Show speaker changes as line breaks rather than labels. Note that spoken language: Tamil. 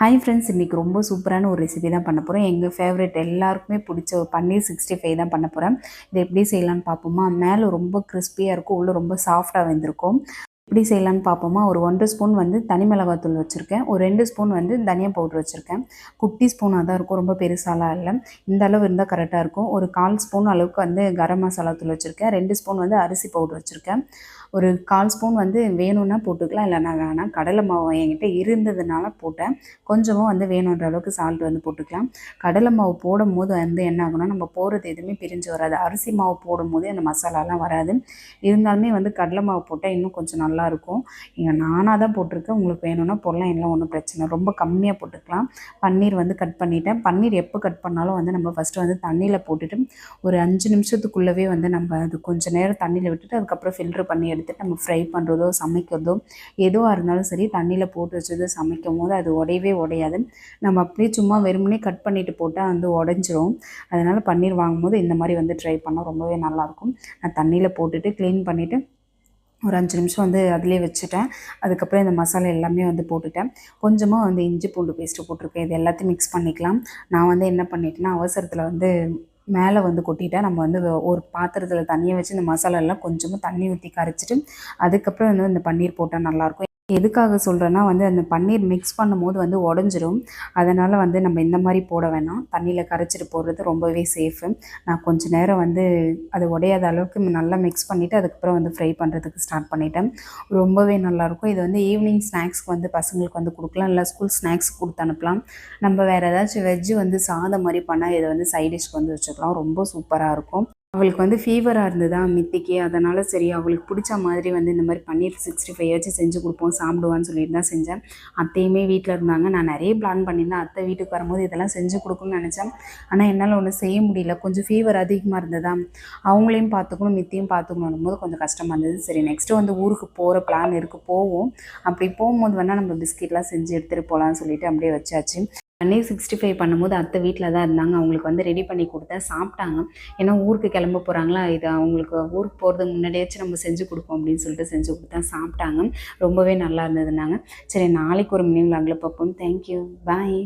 ஹாய் ஃப்ரெண்ட்ஸ், இன்றைக்கி ரொம்ப சூப்பரான ஒரு ரெசிபி தான் பண்ண போகிறோம். எங்கள் ஃபேவரட் எல்லாருக்குமே பிடிச்ச ஒரு பன்னீர் 65 தான் பண்ண போகிறேன். இது எப்படி செய்யலான்னு பார்ப்போமா? மேலே ரொம்ப கிறிஸ்பியாக இருக்கும், உள்ளே ரொம்ப சாஃப்டாக வெந்திருக்கும். எப்படி செய்யலான்னு பார்ப்போமா? ஒரு 1 ஸ்பூன் வந்து தனி மிளகாத்தூள் வச்சுருக்கேன். ஒரு 2 ஸ்பூன் வந்து தனியா பவுடர் வச்சுருக்கேன். குட்டி ஸ்பூனாக தான் இருக்கும், ரொம்ப பெருசாலாம் இல்லை. இந்த அளவு இருந்தால் கரெக்டாக இருக்கும். ஒரு 1/4 ஸ்பூன் அளவுக்கு வந்து கரம் மசாலா தூள் வச்சுருக்கேன். 2 ஸ்பூன் வந்து அரிசி பவுடர் வச்சுருக்கேன். ஒரு 1/4 ஸ்பூன் வந்து வேணும்னா போட்டுக்கலாம், இல்லைனா வேணாம். கடலை மாவு என்கிட்ட இருந்ததுனால போட்டேன். கொஞ்சமாக வந்து வேணுன்ற அளவுக்கு சால்ட் வந்து போட்டுக்கலாம். கடலை மாவு போடும்போது வந்து என்ன ஆகும்னா, நம்ம போடுறது எதுவுமே பிரிஞ்சு வராது. அரிசி மாவு போடும்போதே அந்த மசாலாலாம் வராது. இருந்தாலுமே வந்து கடலை மாவு போட்டால் இன்னும் கொஞ்சம் நல்லாயிருக்கும். இங்கே நானாக தான் போட்டிருக்கேன், உங்களுக்கு வேணும்னா போடலாம், இல்லை ஒன்றும் பிரச்சனை. ரொம்ப கம்மியாக போட்டுக்கலாம். பன்னீர் வந்து கட் பண்ணிவிட்டேன். பன்னீர் எப்போ கட் பண்ணாலும் வந்து நம்ம ஃபஸ்ட்டு வந்து தண்ணியில் போட்டுட்டு ஒரு 5 நிமிஷத்துக்குள்ளவே வந்து நம்ம அது கொஞ்சம் நேரம் தண்ணியில் விட்டுட்டு அதுக்கப்புறம் ஃபில்ட்ரு பண்ணி எடுத்துட்டு நம்ம ஃப்ரை பண்ணுறதோ சமைக்கிறதோ எதுவாக இருந்தாலும் சரி, தண்ணியில் போட்டு வச்சது சமைக்கும் போது அது உடையவே உடையாது. நம்ம அப்படியே சும்மா வெறுமனே கட் பண்ணிவிட்டு போட்டால் வந்து உடஞ்சிரும். அதனால் பன்னீர் வாங்கும்போது இந்த மாதிரி வந்து ட்ரை பண்ணால் ரொம்பவே நல்லாயிருக்கும். நான் தண்ணியில் போட்டுட்டு க்ளீன் பண்ணிவிட்டு ஒரு 5 நிமிஷம் வந்து அதிலே வச்சுட்டேன். அதுக்கப்புறம் இந்த மசாலா எல்லாமே வந்து போட்டுட்டேன். கொஞ்சமாக வந்து இஞ்சி பூண்டு பேஸ்ட்டு போட்டிருக்கேன். இது எல்லாத்தையும் மிக்ஸ் பண்ணிக்கலாம். நான் வந்து என்ன பண்ணிட்டேன்னா, அவசரத்தில் வந்து மேலே வந்து கொட்டிட்டேன். நம்ம வந்து ஒரு பாத்திரத்தில் தண்ணியை வச்சு இந்த மசாலாலாம் கொஞ்சமாக தண்ணி ஊற்றி கரைச்சிட்டு அதுக்கப்புறம் வந்து இந்த பன்னீர் போட்டால் நல்லாயிருக்கும். எதுக்காக சொல்கிறேன்னா வந்து அந்த பன்னீர் மிக்ஸ் பண்ணும்போது வந்து உடஞ்சிரும். அதனால் வந்து நம்ம இந்த மாதிரி போட வேணாம். தண்ணியில் கரைச்சிட்டு போடுறது ரொம்பவே சேஃபு. நான் கொஞ்சம் நேரம் வந்து அது உடையாத அளவுக்கு நல்லா மிக்ஸ் பண்ணிவிட்டு அதுக்கப்புறம் வந்து ஃப்ரை பண்ணுறதுக்கு ஸ்டார்ட் பண்ணிட்டேன். ரொம்பவே நல்லாயிருக்கும். இது வந்து ஈவினிங் ஸ்நாக்ஸ்க்கு வந்து பசங்களுக்கு வந்து கொடுக்கலாம், இல்லை ஸ்கூல் ஸ்நாக்ஸ் கொடுத்து அனுப்பலாம். நம்ம வேறு ஏதாச்சும் வெஜ்ஜு வந்து சாதம் மாதிரி பண்ணால் இதை வந்து சைட் டிஷ்க்கு வந்து வச்சுக்கலாம். ரொம்ப சூப்பராக இருக்கும். அவளுக்கு வந்து ஃபீவராக இருந்ததா மித்திக்கு, அதனால் சரி அவளுக்கு பிடிச்ச மாதிரி வந்து இந்த மாதிரி பன்னீர் 65 வச்சு செஞ்சு கொடுப்போம், சாப்பிடுவான்னு சொல்லிட்டு தான் செஞ்சேன். அத்தையுமே வீட்டில் இருந்தாங்க. நான் நிறைய பிளான் பண்ணியிருந்தேன். அத்தை வீட்டுக்கு வரும்போது இதெல்லாம் செஞ்சு கொடுக்கணும்னு நினச்சேன். ஆனால் என்னால் ஒன்றும் செய்ய முடியல. கொஞ்சம் ஃபீவர் அதிகமாக இருந்ததா, அவங்களையும் பார்த்துக்கணும் மித்தியும் பார்த்துக்கணும் போது கொஞ்சம் கஷ்டமாக இருந்தது. சரி, நெக்ஸ்ட்டு வந்து ஊருக்கு போகிற பிளான் இருக்குது, போவோம். அப்படி போகும்போது வேணால் நம்ம பிஸ்கெட்லாம் செஞ்சு எடுத்துகிட்டு போகலான்னு சொல்லிட்டு அப்படியே வச்சாச்சு. பன்னீர் 65 பண்ணும்போது அத்தை வீட்டில் தான் இருந்தாங்க. அவங்களுக்கு வந்து ரெடி பண்ணி கொடுத்தேன், சாப்பிட்டாங்க. ஏன்னா ஊருக்கு கிளம்ப போகிறாங்களா, இது அவங்களுக்கு ஊருக்கு போகிறதுக்கு முன்னாடியாச்சும் நம்ம செஞ்சு கொடுப்போம் அப்படின்னு சொல்லிட்டு செஞ்சு கொடுத்தேன், சாப்பிட்டாங்க. ரொம்பவே நல்லா இருந்ததுனாங்க. சரி, நாளைக்கு ஒரு மினி விலாகில் பார்ப்போம். தேங்க்யூ, பாய்.